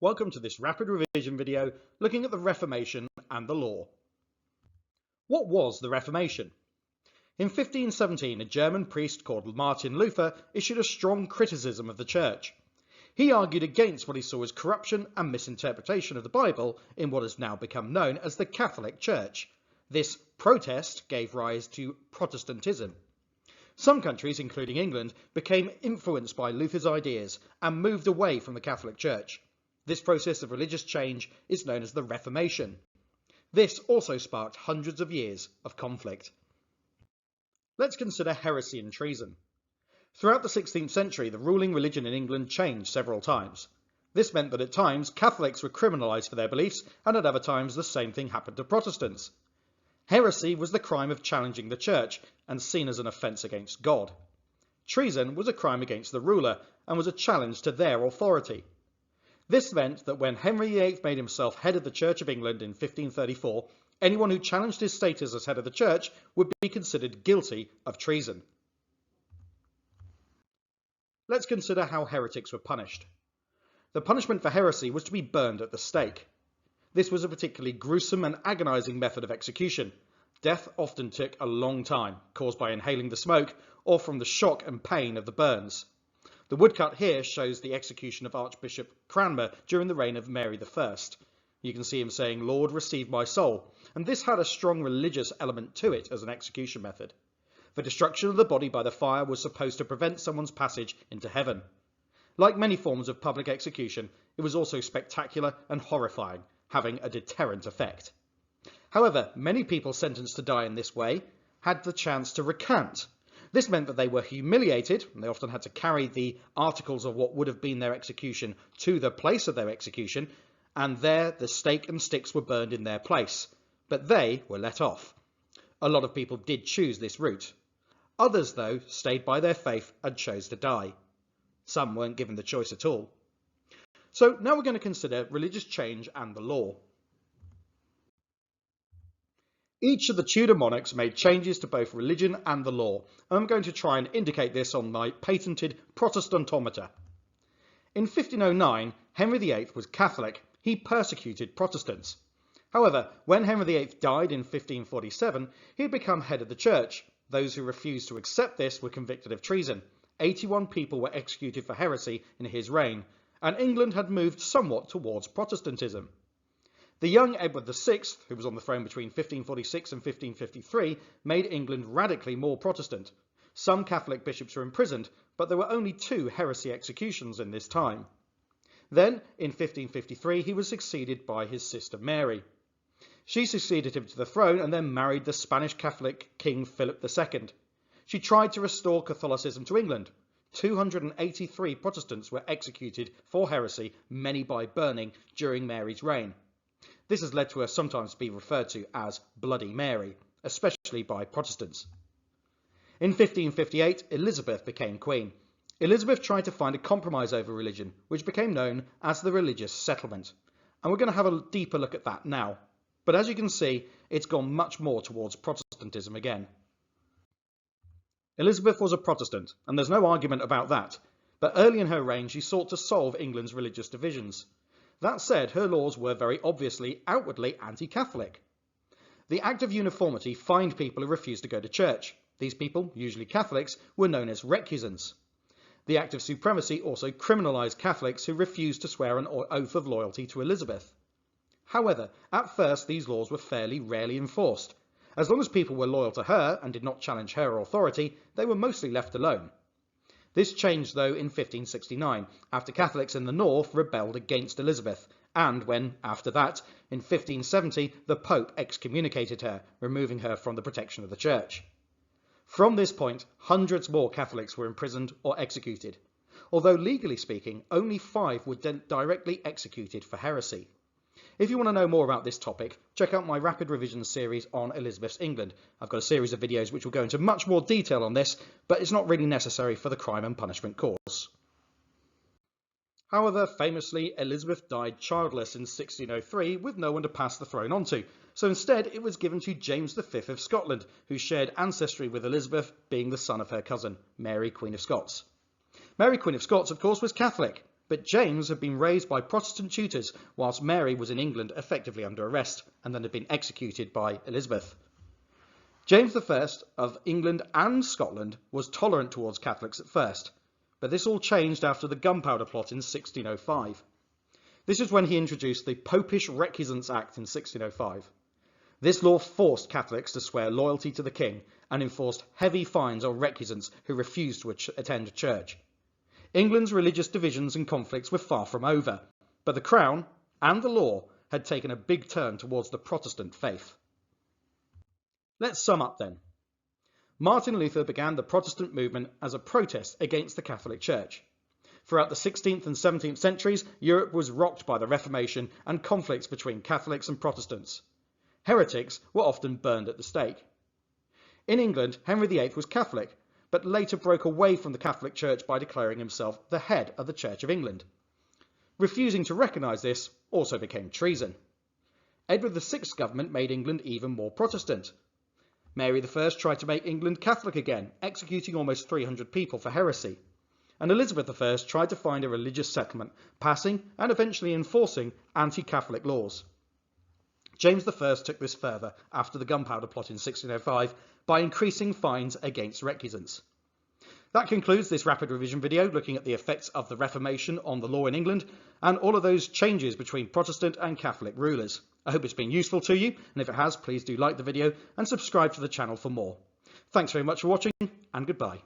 Welcome to this rapid revision video looking at the Reformation and the law. What was the Reformation? In 1517, a German priest called Martin Luther issued a strong criticism of the Church. He argued against what he saw as corruption and misinterpretation of the Bible in what has now become known as the Catholic Church. This protest gave rise to Protestantism. Some countries, including England, became influenced by Luther's ideas and moved away from the Catholic Church. This process of religious change is known as the Reformation. This also sparked hundreds of years of conflict. Let's consider heresy and treason. Throughout the 16th century, the ruling religion in England changed several times. This meant that at times Catholics were criminalised for their beliefs, and at other times the same thing happened to Protestants. Heresy was the crime of challenging the Church and seen as an offence against God. Treason was a crime against the ruler and was a challenge to their authority. This meant that when Henry VIII made himself head of the Church of England in 1534, anyone who challenged his status as head of the Church would be considered guilty of treason. Let's consider how heretics were punished. The punishment for heresy was to be burned at the stake. This was a particularly gruesome and agonising method of execution. Death often took a long time, caused by inhaling the smoke or from the shock and pain of the burns. The woodcut here shows the execution of Archbishop Cranmer during the reign of Mary I. You can see him saying, "Lord, receive my soul," and this had a strong religious element to it as an execution method. The destruction of the body by the fire was supposed to prevent someone's passage into heaven. Like many forms of public execution, it was also spectacular and horrifying, having a deterrent effect. However, many people sentenced to die in this way had the chance to recant. This meant that they were humiliated, and they often had to carry the articles of what would have been their execution to the place of their execution, and there the stake and sticks were burned in their place, but they were let off. A lot of people did choose this route. Others, though, stayed by their faith and chose to die. Some weren't given the choice at all. So now we're going to consider religious change and the law. Each of the Tudor monarchs made changes to both religion and the law, and I'm going to try and indicate this on my patented Protestantometer. In 1509, Henry VIII was Catholic. He persecuted Protestants. However, when Henry VIII died in 1547, he had become head of the Church. Those who refused to accept this were convicted of treason. 81 people were executed for heresy in his reign, and England had moved somewhat towards Protestantism. The young Edward VI, who was on the throne between 1546 and 1553, made England radically more Protestant. Some Catholic bishops were imprisoned, but there were only 2 heresy executions in this time. Then, in 1553, he was succeeded by his sister Mary. She succeeded him to the throne and then married the Spanish Catholic King Philip II. She tried to restore Catholicism to England. 283 Protestants were executed for heresy, many by burning, during Mary's reign. This has led to her sometimes be referred to as Bloody Mary, especially by Protestants. In 1558, Elizabeth became queen. Elizabeth tried to find a compromise over religion, which became known as the religious settlement. And we're going to have a deeper look at that now. But as you can see, it's gone much more towards Protestantism again. Elizabeth was a Protestant, and there's no argument about that. But early in her reign, she sought to solve England's religious divisions. That said, her laws were very obviously outwardly anti-Catholic. The Act of Uniformity fined people who refused to go to church. These people, usually Catholics, were known as recusants. The Act of Supremacy also criminalised Catholics who refused to swear an oath of loyalty to Elizabeth. However, at first these laws were fairly rarely enforced. As long as people were loyal to her and did not challenge her authority, they were mostly left alone. This changed, though, in 1569, after Catholics in the north rebelled against Elizabeth, and when, after that, in 1570, the Pope excommunicated her, removing her from the protection of the Church. From this point, hundreds more Catholics were imprisoned or executed, although legally speaking, only 5 were directly executed for heresy. If you want to know more about this topic, check out my Rapid Revision series on Elizabeth's England. I've got a series of videos which will go into much more detail on this, but it's not really necessary for the crime and punishment course. However, famously, Elizabeth died childless in 1603 with no one to pass the throne onto, so instead it was given to James V of Scotland, who shared ancestry with Elizabeth, being the son of her cousin, Mary, Queen of Scots. Mary, Queen of Scots, of course, was Catholic, but James had been raised by Protestant tutors whilst Mary was in England effectively under arrest and then had been executed by Elizabeth. James I of England and Scotland was tolerant towards Catholics at first, but this all changed after the Gunpowder Plot in 1605. This is when he introduced the Popish Recusants Act in 1605. This law forced Catholics to swear loyalty to the king and enforced heavy fines on recusants who refused to attend church. England's religious divisions and conflicts were far from over, but the Crown and the law had taken a big turn towards the Protestant faith. Let's sum up then. Martin Luther began the Protestant movement as a protest against the Catholic Church. Throughout the 16th and 17th centuries, Europe was rocked by the Reformation and conflicts between Catholics and Protestants. Heretics were often burned at the stake. In England, Henry VIII was Catholic, but later broke away from the Catholic Church by declaring himself the head of the Church of England. Refusing to recognise this also became treason. Edward VI's government made England even more Protestant. Mary I tried to make England Catholic again, executing almost 300 people for heresy. And Elizabeth I tried to find a religious settlement, passing and eventually enforcing anti-Catholic laws. James I took this further after the Gunpowder Plot in 1605 by increasing fines against recusants. That concludes this rapid revision video looking at the effects of the Reformation on the law in England and all of those changes between Protestant and Catholic rulers. I hope it's been useful to you, and if it has, please do like the video and subscribe to the channel for more. Thanks very much for watching, and goodbye.